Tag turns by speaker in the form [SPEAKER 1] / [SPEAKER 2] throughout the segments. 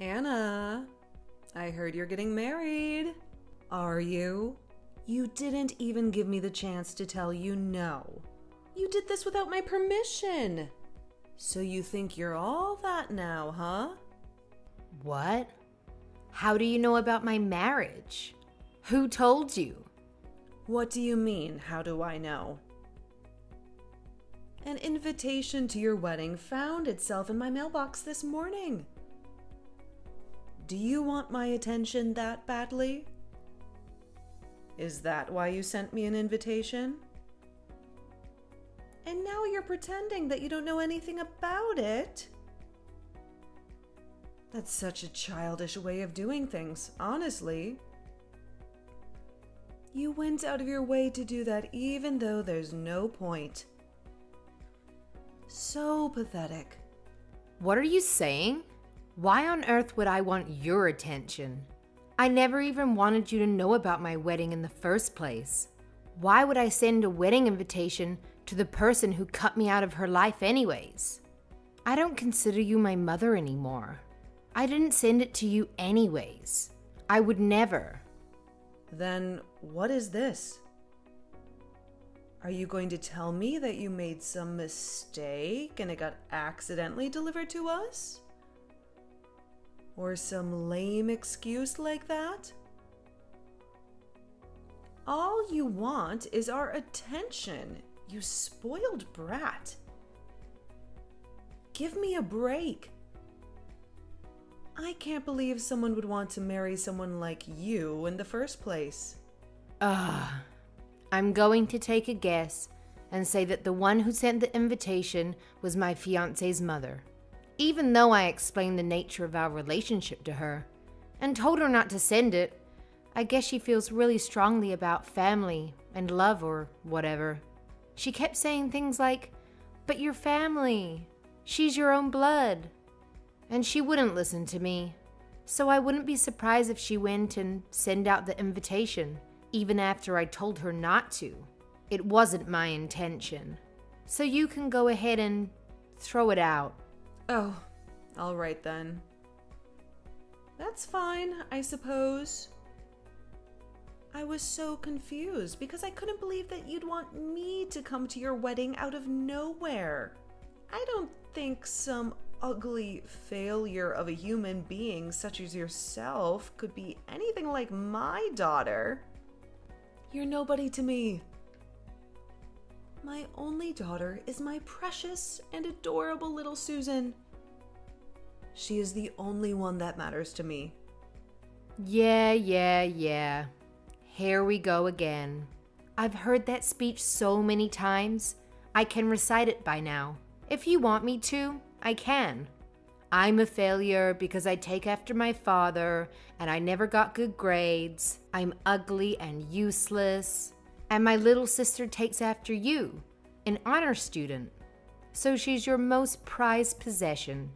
[SPEAKER 1] Anna, I heard you're getting married. Are you? You didn't even give me the chance to tell you no. You did this without my permission. So you think you're all that now, huh?
[SPEAKER 2] What? How do you know about my marriage? Who told you?
[SPEAKER 1] What do you mean, how do I know? An invitation to your wedding found itself in my mailbox this morning. Do you want my attention that badly? Is that why you sent me an invitation? And now you're pretending that you don't know anything about it? That's such a childish way of doing things, honestly. You went out of your way to do that even though there's no point. So pathetic.
[SPEAKER 2] What are you saying? Why on earth would I want your attention? I never even wanted you to know about my wedding in the first place. Why would I send a wedding invitation to the person who cut me out of her life anyways? I don't consider you my mother anymore. I didn't send it to you anyways. I would never.
[SPEAKER 1] Then what is this? Are you going to tell me that you made some mistake and it got accidentally delivered to us? Or some lame excuse like that? All you want is our attention, you spoiled brat. Give me a break. I can't believe someone would want to marry someone like you in the first place.
[SPEAKER 2] I'm going to take a guess and say that the one who sent the invitation was my fiance's mother. Even though I explained the nature of our relationship to her and told her not to send it, I guess she feels really strongly about family and love or whatever. She kept saying things like, "But you're family. She's your own blood." And she wouldn't listen to me. So I wouldn't be surprised if she went and sent out the invitation, even after I told her not to. It wasn't my intention. So you can go ahead and throw it out.
[SPEAKER 1] Oh, all right then. That's fine, I suppose. I was so confused because I couldn't believe that you'd want me to come to your wedding out of nowhere. I don't think some ugly failure of a human being such as yourself could be anything like my daughter. You're nobody to me. My only daughter is my precious and adorable little Susan. She is the only one that matters to me.
[SPEAKER 2] Yeah. Here we go again. I've heard that speech so many times. I can recite it by now. If you want me to, I can. I'm a failure because I take after my father and I never got good grades. I'm ugly and useless. And my little sister takes after you, an honor student. So she's your most prized possession.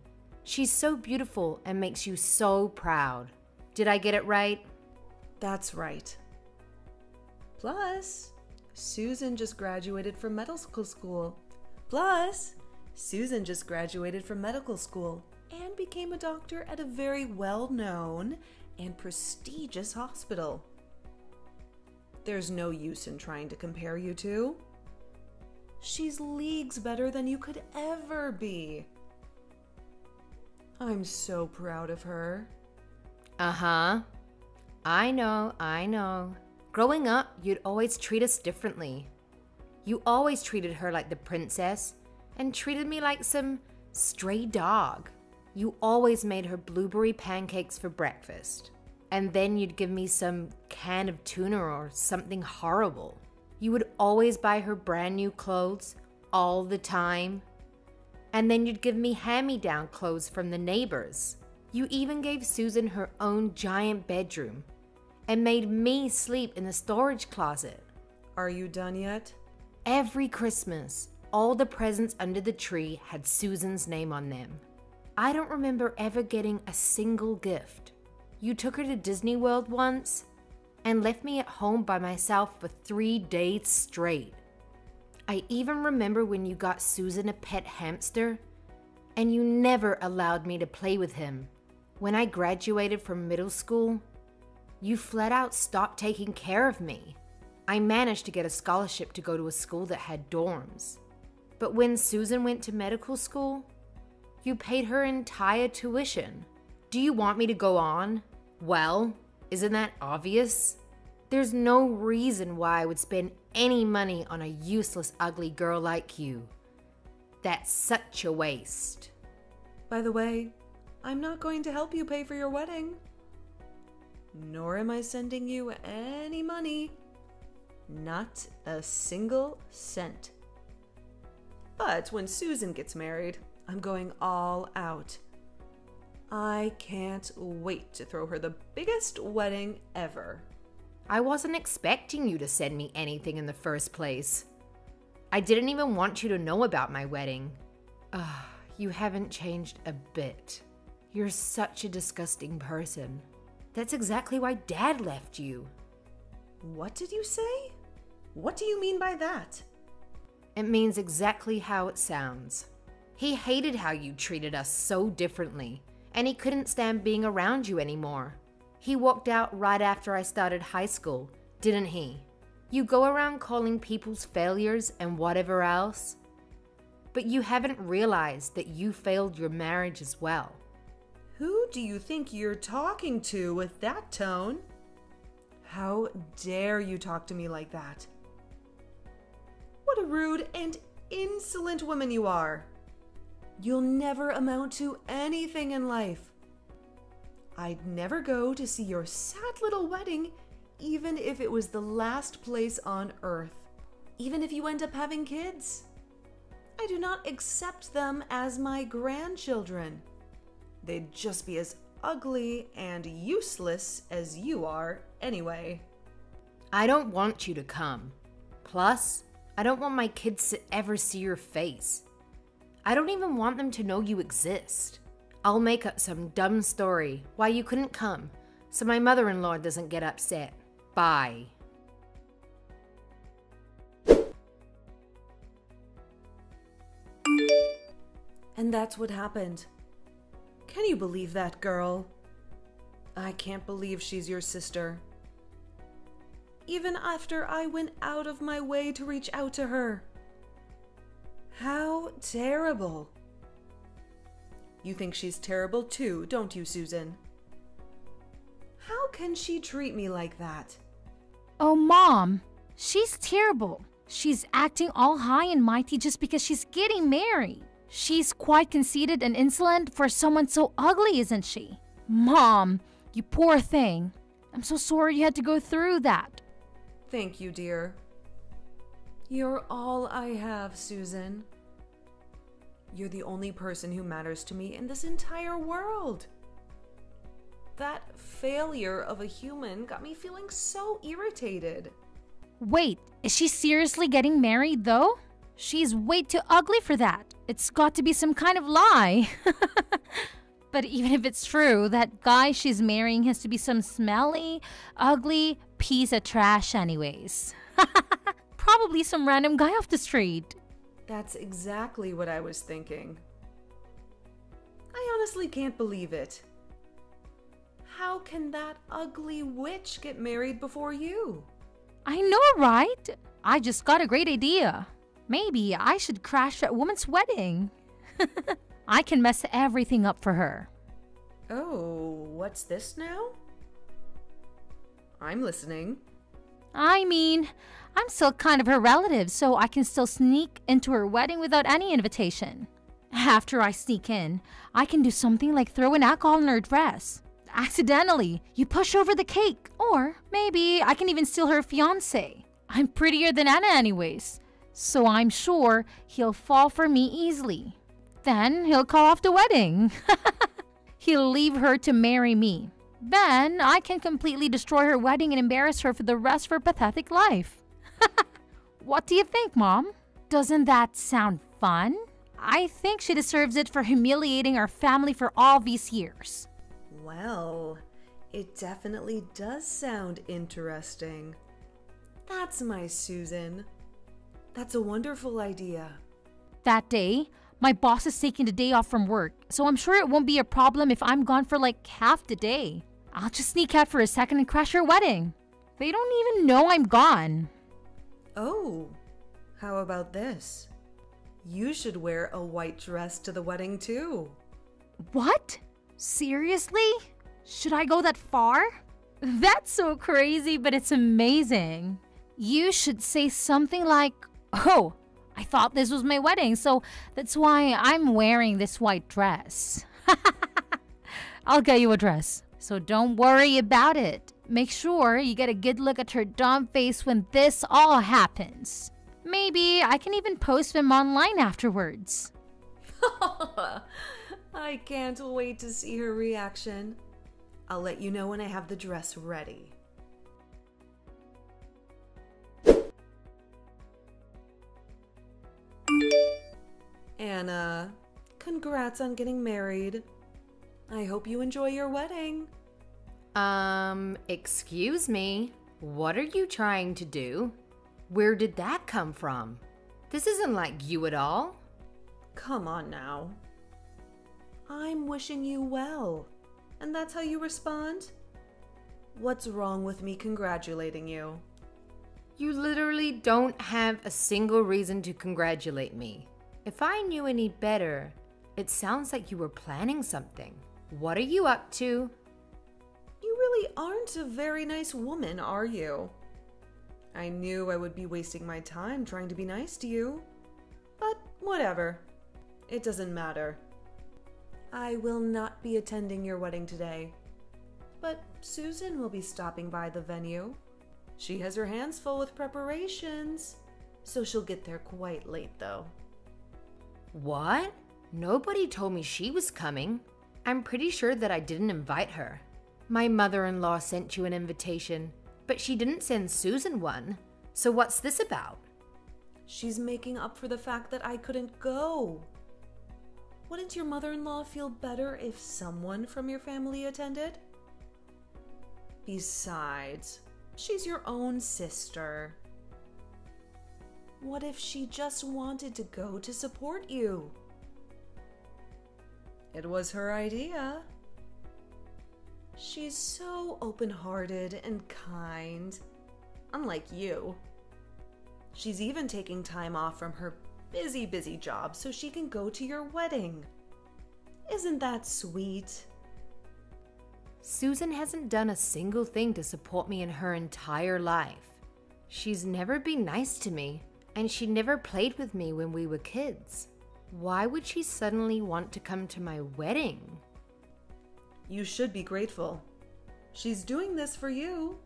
[SPEAKER 2] She's so beautiful and makes you so proud. Did I get it right?
[SPEAKER 1] That's right. Plus, Susan just graduated from medical school. And became a doctor at a very well-known and prestigious hospital. There's no use in trying to compare you two. She's leagues better than you could ever be. I'm so proud of her.
[SPEAKER 2] I know. Growing up, you'd always treat us differently. You always treated her like the princess and treated me like some stray dog. You always made her blueberry pancakes for breakfast. And then you'd give me some can of tuna or something horrible. You would always buy her brand new clothes all the time. And then you'd give me hand-me-down clothes from the neighbors. You even gave Susan her own giant bedroom and made me sleep in the storage closet.
[SPEAKER 1] Are you done yet?
[SPEAKER 2] Every Christmas, all the presents under the tree had Susan's name on them. I don't remember ever getting a single gift. You took her to Disney World once and left me at home by myself for 3 days straight. I even remember when you got Susan a pet hamster and you never allowed me to play with him. When I graduated from middle school, you flat out stopped taking care of me. I managed to get a scholarship to go to a school that had dorms. But when Susan went to medical school, you paid her entire tuition. Do you want me to go on? Well, isn't that obvious? There's no reason why I would spend any money on a useless, ugly girl like you. That's such a waste.
[SPEAKER 1] By the way, I'm not going to help you pay for your wedding. Nor am I sending you any money. Not a single cent. But when Susan gets married, I'm going all out. I can't wait to throw her the biggest wedding ever.
[SPEAKER 2] I wasn't expecting you to send me anything in the first place. I didn't even want you to know about my wedding. You haven't changed a bit. You're such a disgusting person. That's exactly why Dad left you.
[SPEAKER 1] What did you say? What do you mean by that?
[SPEAKER 2] It means exactly how it sounds. He hated how you treated us so differently, and he couldn't stand being around you anymore. He walked out right after I started high school, didn't he? You go around calling people's failures and whatever else, but you haven't realized that you failed your marriage as well.
[SPEAKER 1] Who do you think you're talking to with that tone? How dare you talk to me like that? What a rude and insolent woman you are. You'll never amount to anything in life. I'd never go to see your sad little wedding, even if it was the last place on earth. Even if you end up having kids. I do not accept them as my grandchildren. They'd just be as ugly and useless as you are anyway.
[SPEAKER 2] I don't want you to come. Plus, I don't want my kids to ever see your face. I don't even want them to know you exist. I'll make up some dumb story why you couldn't come, so my mother-in-law doesn't get upset. Bye.
[SPEAKER 1] And that's what happened. Can you believe that girl? I can't believe she's your sister. Even after I went out of my way to reach out to her. How terrible. You think she's terrible too, don't you, Susan? How can she treat me like that?
[SPEAKER 3] Oh, Mom, she's terrible. She's acting all high and mighty just because she's getting married. She's quite conceited and insolent for someone so ugly, isn't she? Mom, you poor thing. I'm so sorry you had to go through that.
[SPEAKER 1] Thank you, dear. You're all I have, Susan. You're the only person who matters to me in this entire world. That failure of a human got me feeling so irritated.
[SPEAKER 3] Wait, is she seriously getting married though? She's way too ugly for that. It's got to be some kind of lie. But even if it's true, that guy she's marrying has to be some smelly, ugly piece of trash anyways. Probably some random guy off the street.
[SPEAKER 1] That's exactly what I was thinking. I honestly can't believe it. How can that ugly witch get married before you?
[SPEAKER 3] I know, right? I just got a great idea. Maybe I should crash that woman's wedding. I can mess everything up for her.
[SPEAKER 1] Oh, what's this now? I'm listening.
[SPEAKER 3] I mean, I'm still kind of her relative, so I can still sneak into her wedding without any invitation. After I sneak in, I can do something like throw in alcohol in her dress. Accidentally, you push over the cake. Or maybe I can even steal her fiancé. I'm prettier than Anna anyways, so I'm sure he'll fall for me easily. Then he'll call off the wedding. He'll leave her to marry me. Then I can completely destroy her wedding and embarrass her for the rest of her pathetic life. What do you think, Mom? Doesn't that sound fun? I think she deserves it for humiliating our family for all these years.
[SPEAKER 1] Well, it definitely does sound interesting. That's my Susan. That's a wonderful idea.
[SPEAKER 3] That day, My boss is taking the day off from work, so I'm sure it won't be a problem if I'm gone for like half the day. I'll just sneak out for a second and crash her wedding. They don't even know I'm gone.
[SPEAKER 1] Oh, how about this? You should wear a white dress to the wedding too.
[SPEAKER 3] What? Seriously? Should I go that far? That's so crazy, but it's amazing. You should say something like, "Oh, I thought this was my wedding, so that's why I'm wearing this white dress." I'll get you a dress, so don't worry about it. Make sure you get a good look at her dumb face when this all happens. Maybe I can even post them online afterwards.
[SPEAKER 1] I can't wait to see her reaction. I'll let you know when I have the dress ready. Anna, congrats on getting married. I hope you enjoy your wedding.
[SPEAKER 2] Excuse me. What are you trying to do? Where did that come from? This isn't like you at all.
[SPEAKER 1] Come on now. I'm wishing you well. And that's how you respond? What's wrong with me congratulating you?
[SPEAKER 2] You literally don't have a single reason to congratulate me. If I knew any better, it sounds like you were planning something. What are you up to?
[SPEAKER 1] You really aren't a very nice woman, are you? I knew I would be wasting my time trying to be nice to you. But whatever. It doesn't matter. I will not be attending your wedding today. But Susan will be stopping by the venue. She has her hands full with preparations, so she'll get there quite late though.
[SPEAKER 2] What? Nobody told me she was coming. I'm pretty sure that I didn't invite her. My mother-in-law sent you an invitation, but she didn't send Susan one. So what's this about?
[SPEAKER 1] She's making up for the fact that I couldn't go. Wouldn't your mother-in-law feel better if someone from your family attended? Besides, she's your own sister. What if she just wanted to go to support you? It was her idea. She's so open-hearted and kind, unlike you. She's even taking time off from her busy job so she can go to your wedding. Isn't that sweet?
[SPEAKER 2] Susan hasn't done a single thing to support me in her entire life. She's never been nice to me, and she never played with me when we were kids. Why would she suddenly want to come to my wedding?
[SPEAKER 1] You should be grateful. She's doing this for you.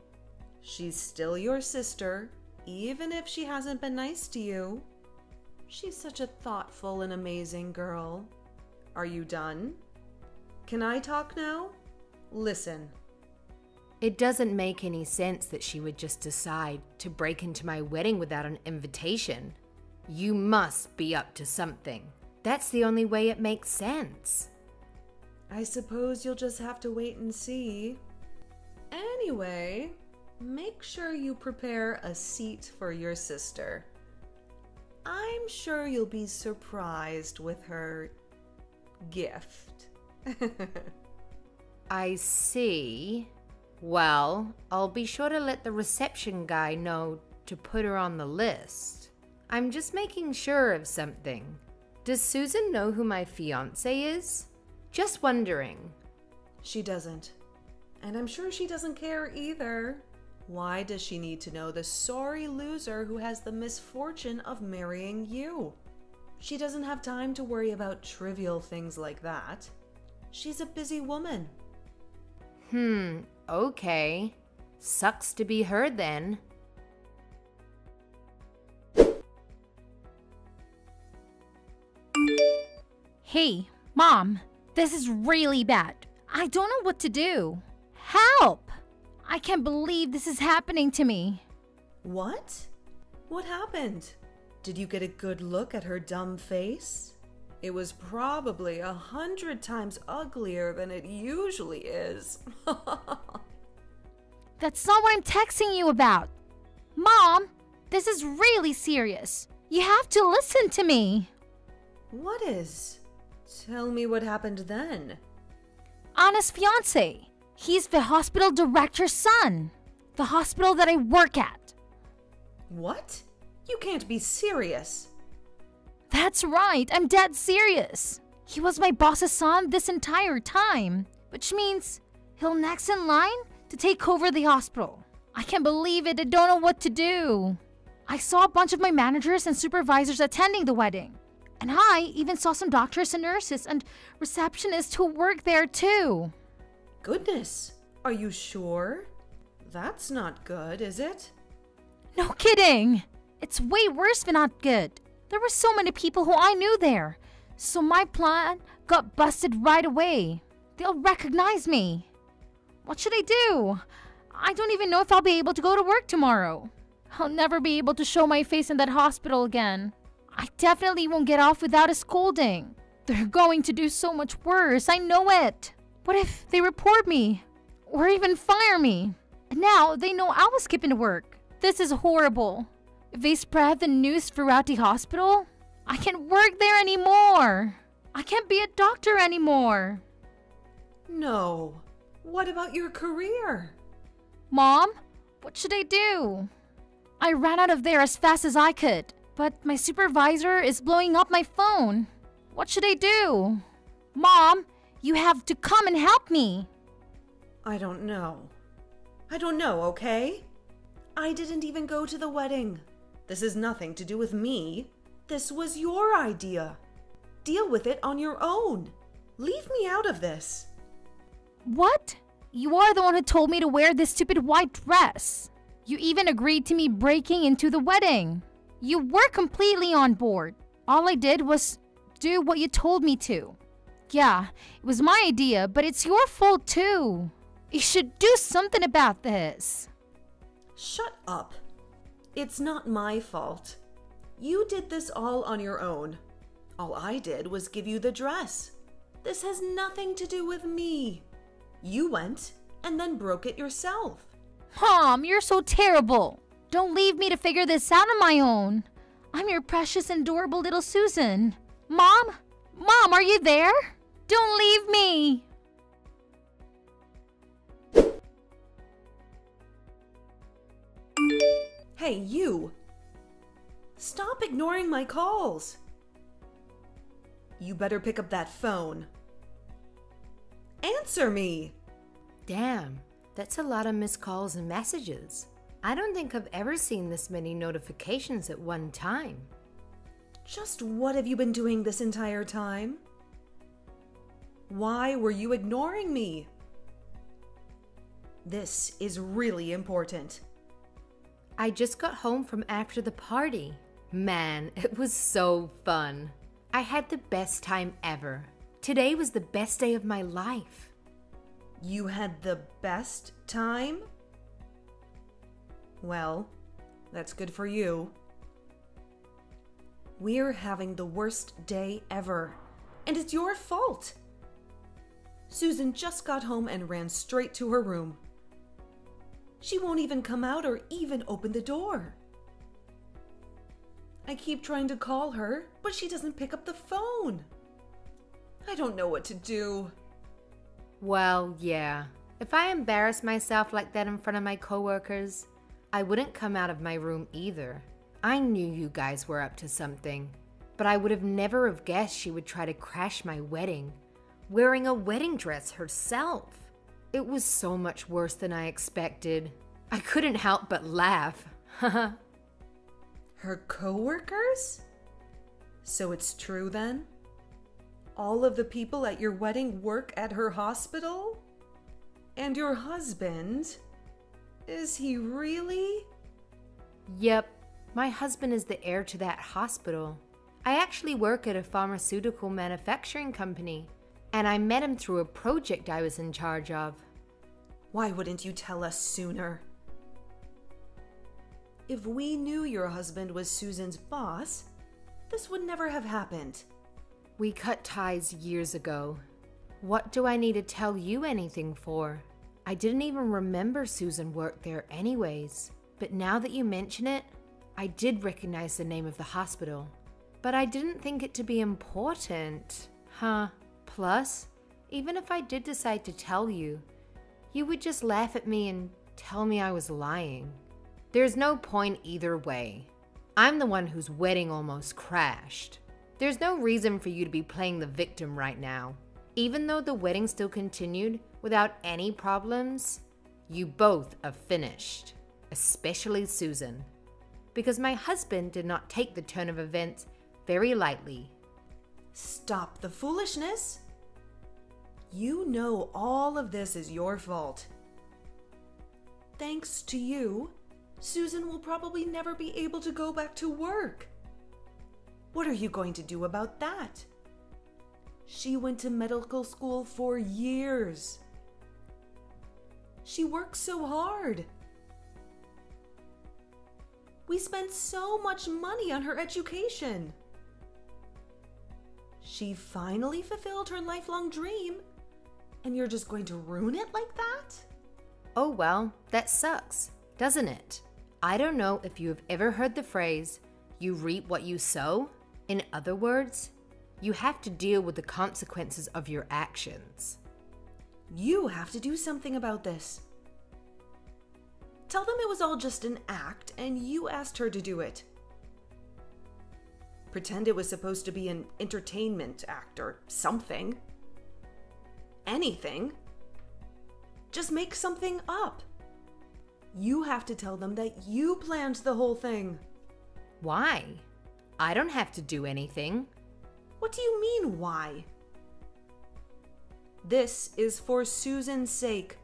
[SPEAKER 1] She's still your sister, even if she hasn't been nice to you. She's such a thoughtful and amazing girl. Are you done? Can I talk now? Listen.
[SPEAKER 2] It doesn't make any sense that she would just decide to break into my wedding without an invitation. You must be up to something. That's the only way it makes sense.
[SPEAKER 1] I suppose you'll just have to wait and see. Anyway, make sure you prepare a seat for your sister. I'm sure you'll be surprised with her gift.
[SPEAKER 2] I see. Well, I'll be sure to let the reception guy know to put her on the list. I'm just making sure of something. Does Susan know who my fiancé is? Just wondering.
[SPEAKER 1] She doesn't. And I'm sure she doesn't care either. Why does she need to know the sorry loser who has the misfortune of marrying you? She doesn't have time to worry about trivial things like that. She's a busy woman.
[SPEAKER 2] Okay. Sucks to be her then.
[SPEAKER 3] Hey, Mom, this is really bad. I don't know what to do. Help! I can't believe this is happening to me.
[SPEAKER 1] What? What happened? Did you get a good look at her dumb face? It was probably 100 times uglier than it usually is.
[SPEAKER 3] That's not what I'm texting you about. Mom, this is really serious. You have to listen to me.
[SPEAKER 1] What is? Tell me what happened then.
[SPEAKER 3] Anna's fiancé. He's the hospital director's son. The hospital that I work at.
[SPEAKER 1] What? You can't be serious.
[SPEAKER 3] That's right, I'm dead serious. He was my boss's son this entire time, which means he'll next in line to take over the hospital. I can't believe it, I don't know what to do. I saw a bunch of my managers and supervisors attending the wedding. And I even saw some doctors and nurses and receptionists who work there too.
[SPEAKER 1] Goodness, are you sure? That's not good, is it?
[SPEAKER 3] No kidding! It's way worse than not good. There were so many people who I knew there. So my plan got busted right away. They'll recognize me. What should I do? I don't even know if I'll be able to go to work tomorrow. I'll never be able to show my face in that hospital again. I definitely won't get off without a scolding. They're going to do so much worse, I know it. What if they report me? Or even fire me? And now they know I was skipping to work. This is horrible. If they spread the news throughout the hospital, I can't work there anymore. I can't be a doctor anymore.
[SPEAKER 1] No. What about your career?
[SPEAKER 3] Mom, what should I do? I ran out of there as fast as I could, but my supervisor is blowing up my phone. What should I do? Mom, you have to come and help me.
[SPEAKER 1] I don't know. Okay? I didn't even go to the wedding. This has nothing to do with me. This was your idea. Deal with it on your own. Leave me out of this.
[SPEAKER 3] What? You are the one who told me to wear this stupid white dress. You even agreed to me breaking into the wedding. You were completely on board. All I did was do what you told me to. Yeah, it was my idea, but it's your fault too. You should do something about this.
[SPEAKER 1] Shut up. It's not my fault. You did this all on your own. All I did was give you the dress. This has nothing to do with me. You went and then broke it yourself.
[SPEAKER 3] Mom, you're so terrible. Don't leave me to figure this out on my own. I'm your precious and adorable little Susan. Mom? Mom, are you there? Don't leave me.
[SPEAKER 1] Hey, you! Stop ignoring my calls! You better pick up that phone. Answer me!
[SPEAKER 2] Damn, that's a lot of missed calls and messages. I don't think I've ever seen this many notifications at one time.
[SPEAKER 1] Just what have you been doing this entire time? Why were you ignoring me? This is really important.
[SPEAKER 2] I just got home from after the party. Man, it was so fun. I had the best time ever. Today was the best day of my life.
[SPEAKER 1] You had the best time? Well, that's good for you. We're having the worst day ever, and it's your fault. Susan just got home and ran straight to her room. She won't even come out or even open the door. I keep trying to call her, but she doesn't pick up the phone. I don't know what to do.
[SPEAKER 2] Well, yeah. If I embarrassed myself like that in front of my coworkers, I wouldn't come out of my room either. I knew you guys were up to something, but I would have never have guessed she would try to crash my wedding, wearing a wedding dress herself. It was so much worse than I expected. I couldn't help but laugh.
[SPEAKER 1] Her coworkers? So it's true then? All of the people at your wedding work at her hospital? And your husband? Is he really?
[SPEAKER 2] Yep, my husband is the heir to that hospital. I actually work at a pharmaceutical manufacturing company, and I met him through a project I was in charge of.
[SPEAKER 1] Why wouldn't you tell us sooner? If we knew your husband was Susan's boss, this would never have happened.
[SPEAKER 2] We cut ties years ago. What do I need to tell you anything for? I didn't even remember Susan worked there anyways. But now that you mention it, I did recognize the name of the hospital. But I didn't think it to be important. Huh. Plus, even if I did decide to tell you, you would just laugh at me and tell me I was lying. There's no point either way. I'm the one whose wedding almost crashed. There's no reason for you to be playing the victim right now. Even though the wedding still continued without any problems, you both are finished, especially Susan, because my husband did not take the turn of events very lightly.
[SPEAKER 1] Stop the foolishness. You know all of this is your fault. Thanks to you, Susan will probably never be able to go back to work. What are you going to do about that? She went to medical school for years. She worked so hard. We spent so much money on her education. She finally fulfilled her lifelong dream, and you're just going to ruin it like that?
[SPEAKER 2] Oh well, that sucks, doesn't it? I don't know if you have ever heard the phrase, you reap what you sow? In other words, you have to deal with the consequences of your actions.
[SPEAKER 1] You have to do something about this. Tell them it was all just an act and you asked her to do it. Pretend it was supposed to be an entertainment act or something. Anything. Just make something up. You have to tell them that you planned the whole thing.
[SPEAKER 2] Why? I don't have to do anything.
[SPEAKER 1] What do you mean, why? This is for Susan's sake.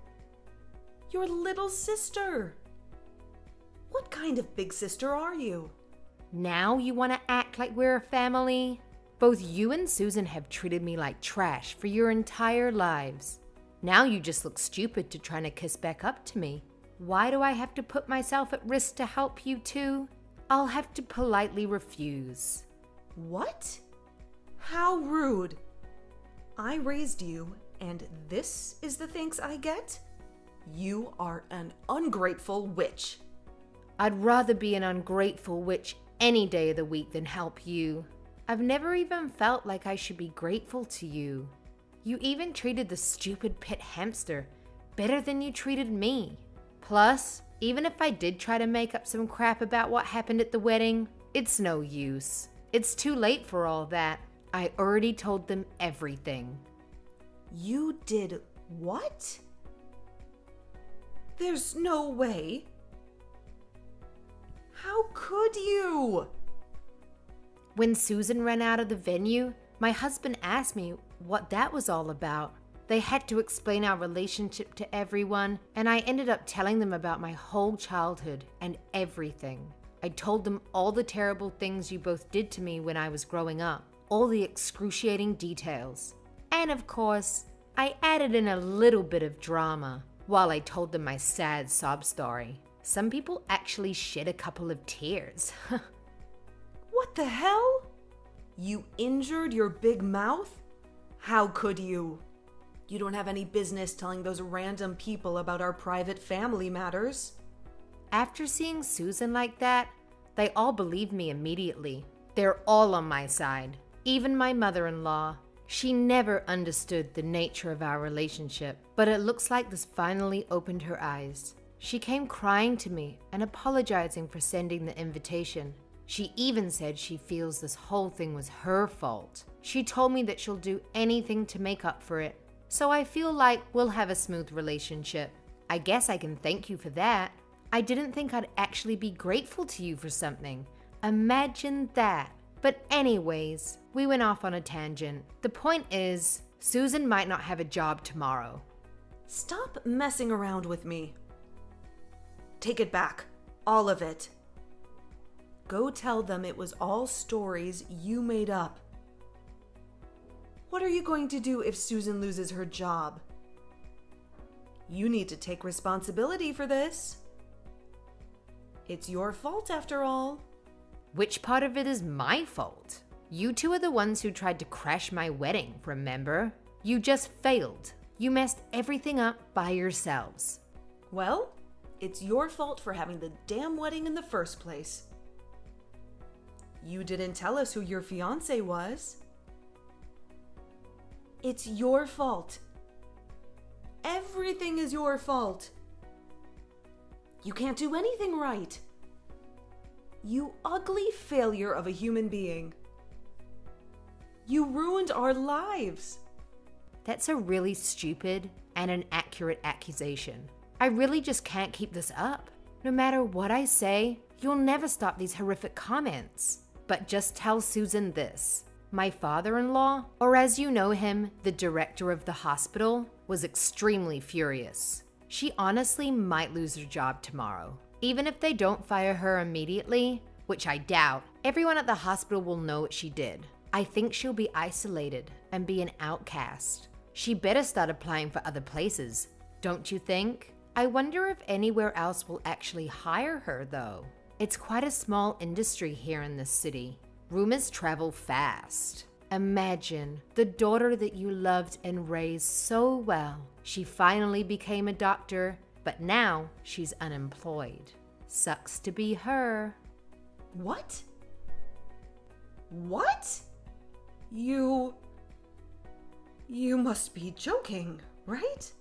[SPEAKER 1] Your little sister. What kind of big sister are you?
[SPEAKER 2] Now you want to act like we're a family? Both you and Susan have treated me like trash for your entire lives. Now you just look stupid to trying to kiss back up to me. Why do I have to put myself at risk to help you two? I'll have to politely refuse.
[SPEAKER 1] What? How rude. I raised you, and this is the thanks I get? You are an ungrateful witch.
[SPEAKER 2] I'd rather be an ungrateful witch any day of the week than help you. I've never even felt like I should be grateful to you. You even treated the stupid pet hamster better than you treated me. Plus, even if I did try to make up some crap about what happened at the wedding, it's no use. It's too late for all that. I already told them everything.
[SPEAKER 1] You did what? There's no way. How could you?
[SPEAKER 2] When Susan ran out of the venue, my husband asked me what that was all about. They had to explain our relationship to everyone, and I ended up telling them about my whole childhood and everything. I told them all the terrible things you both did to me when I was growing up, all the excruciating details. And of course, I added in a little bit of drama while I told them my sad sob story. Some people actually shed a couple of tears.
[SPEAKER 1] What the hell? You injured your big mouth? How could you? You don't have any business telling those random people about our private family matters.
[SPEAKER 2] After seeing Susan like that, they all believed me immediately. They're all on my side. Even my mother-in-law. She never understood the nature of our relationship, but it looks like this finally opened her eyes. She came crying to me and apologizing for sending the invitation. She even said she feels this whole thing was her fault. She told me that she'll do anything to make up for it. So I feel like we'll have a smooth relationship. I guess I can thank you for that. I didn't think I'd actually be grateful to you for something. Imagine that. But anyways, we went off on a tangent. The point is, Susan might not have a job tomorrow.
[SPEAKER 1] Stop messing around with me. Take it back. All of it. Go tell them it was all stories you made up. What are you going to do if Susan loses her job? You need to take responsibility for this. It's your fault after all.
[SPEAKER 2] Which part of it is my fault? You two are the ones who tried to crash my wedding, remember? You just failed. You messed everything up by yourselves.
[SPEAKER 1] Well, it's your fault for having the damn wedding in the first place. You didn't tell us who your fiancé was. It's your fault. Everything is your fault. You can't do anything right. You ugly failure of a human being. You ruined our lives.
[SPEAKER 2] That's a really stupid and inaccurate accusation. I really just can't keep this up. No matter what I say, you'll never stop these horrific comments. But just tell Susan this. My father-in-law, or as you know him, the director of the hospital, was extremely furious. She honestly might lose her job tomorrow. Even if they don't fire her immediately, which I doubt, everyone at the hospital will know what she did. I think she'll be isolated and be an outcast. She better start applying for other places, don't you think? I wonder if anywhere else will actually hire her, though. It's quite a small industry here in this city. Rumors travel fast. Imagine the daughter that you loved and raised so well. She finally became a doctor, but now she's unemployed. Sucks to be her.
[SPEAKER 1] What? What? You must be joking, right?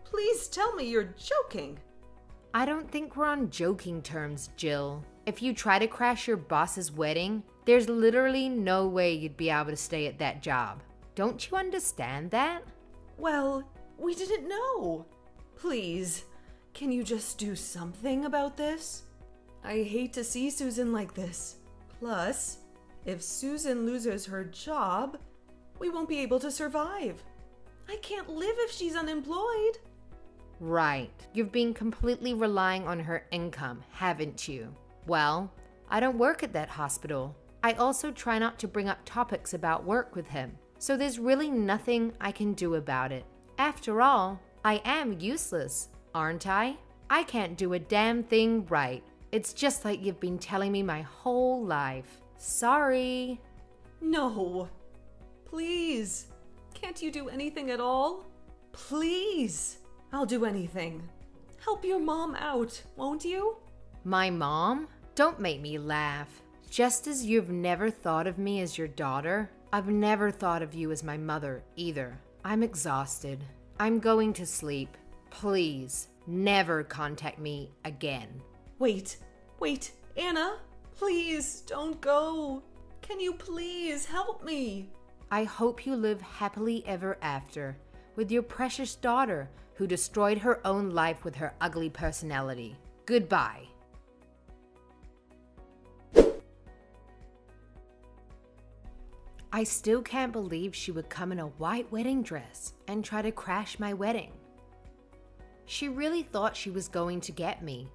[SPEAKER 1] Please tell me you're joking.
[SPEAKER 2] I don't think we're on joking terms, Jill. If you try to crash your boss's wedding, there's literally no way you'd be able to stay at that job. Don't you understand that?
[SPEAKER 1] Well, we didn't know. Please, can you just do something about this? I hate to see Susan like this. Plus, if Susan loses her job, we won't be able to survive. I can't live if she's unemployed.
[SPEAKER 2] Right. You've been completely relying on her income, haven't you? Well, I don't work at that hospital. I also try not to bring up topics about work with him, so there's really nothing I can do about it. After all, I am useless, aren't I? I can't do a damn thing right. It's just like you've been telling me my whole life. Sorry.
[SPEAKER 1] No. Please. Can't you do anything at all? Please. I'll do anything. Help your mom out, won't you?
[SPEAKER 2] My mom? Don't make me laugh. Just as you've never thought of me as your daughter, I've never thought of you as my mother either. I'm exhausted. I'm going to sleep. Please, never contact me again.
[SPEAKER 1] Wait, Anna, please don't go. Can you please help me?
[SPEAKER 2] I hope you live happily ever after with your precious daughter who destroyed her own life with her ugly personality. Goodbye. I still can't believe she would come in a white wedding dress and try to crash my wedding. She really thought she was going to get me.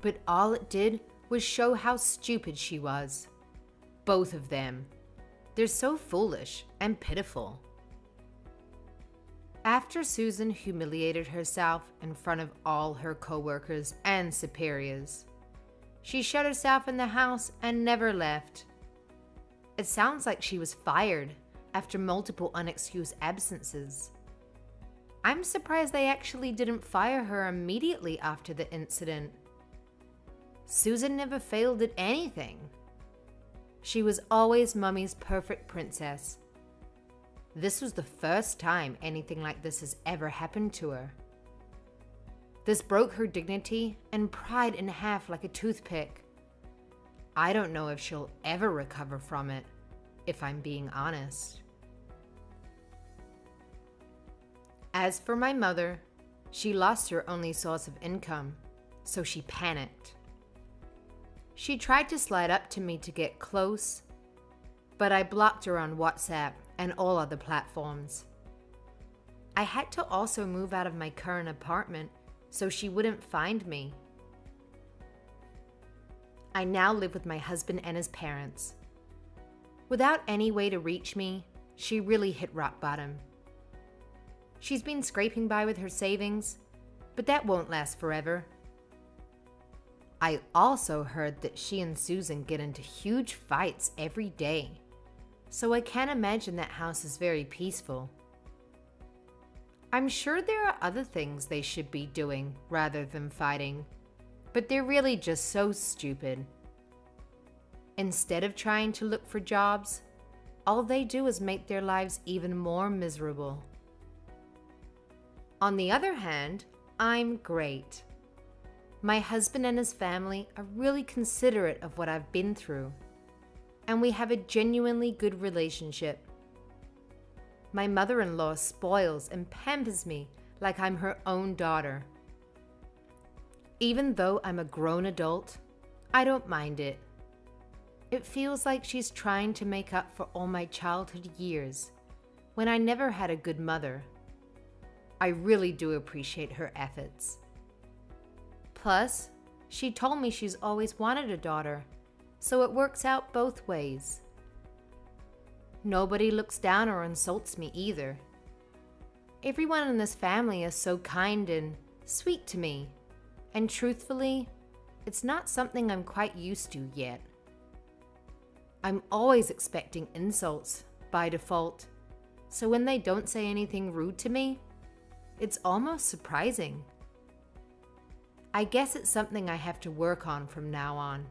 [SPEAKER 2] But all it did was show how stupid she was. Both of them. They're so foolish and pitiful. After Susan humiliated herself in front of all her coworkers and superiors, she shut herself in the house and never left. It sounds like she was fired after multiple unexcused absences. I'm surprised they actually didn't fire her immediately after the incident. Susan never failed at anything. She was always Mummy's perfect princess. This was the first time anything like this has ever happened to her. This broke her dignity and pride in half like a toothpick. I don't know if she'll ever recover from it, if I'm being honest. As for my mother, she lost her only source of income, so she panicked. She tried to slide up to me to get close, but I blocked her on WhatsApp and all other platforms. I had to also move out of my current apartment so she wouldn't find me. I now live with my husband and his parents. Without any way to reach me, she really hit rock bottom. She's been scraping by with her savings, but that won't last forever. I also heard that she and Susan get into huge fights every day, so I can't imagine that house is very peaceful. I'm sure there are other things they should be doing rather than fighting, but they're really just so stupid. Instead of trying to look for jobs, all they do is make their lives even more miserable. On the other hand, I'm great. My husband and his family are really considerate of what I've been through, and we have a genuinely good relationship. My mother-in-law spoils and pampers me like I'm her own daughter. Even though I'm a grown adult, I don't mind it. It feels like she's trying to make up for all my childhood years when I never had a good mother. I really do appreciate her efforts. Plus, she told me she's always wanted a daughter, so it works out both ways. Nobody looks down or insults me either. Everyone in this family is so kind and sweet to me, and truthfully, it's not something I'm quite used to yet. I'm always expecting insults by default, so when they don't say anything rude to me, it's almost surprising. I guess it's something I have to work on from now on.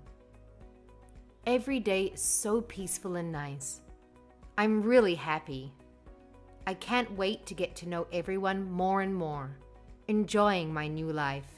[SPEAKER 2] Every day is so peaceful and nice. I'm really happy. I can't wait to get to know everyone more and more, enjoying my new life.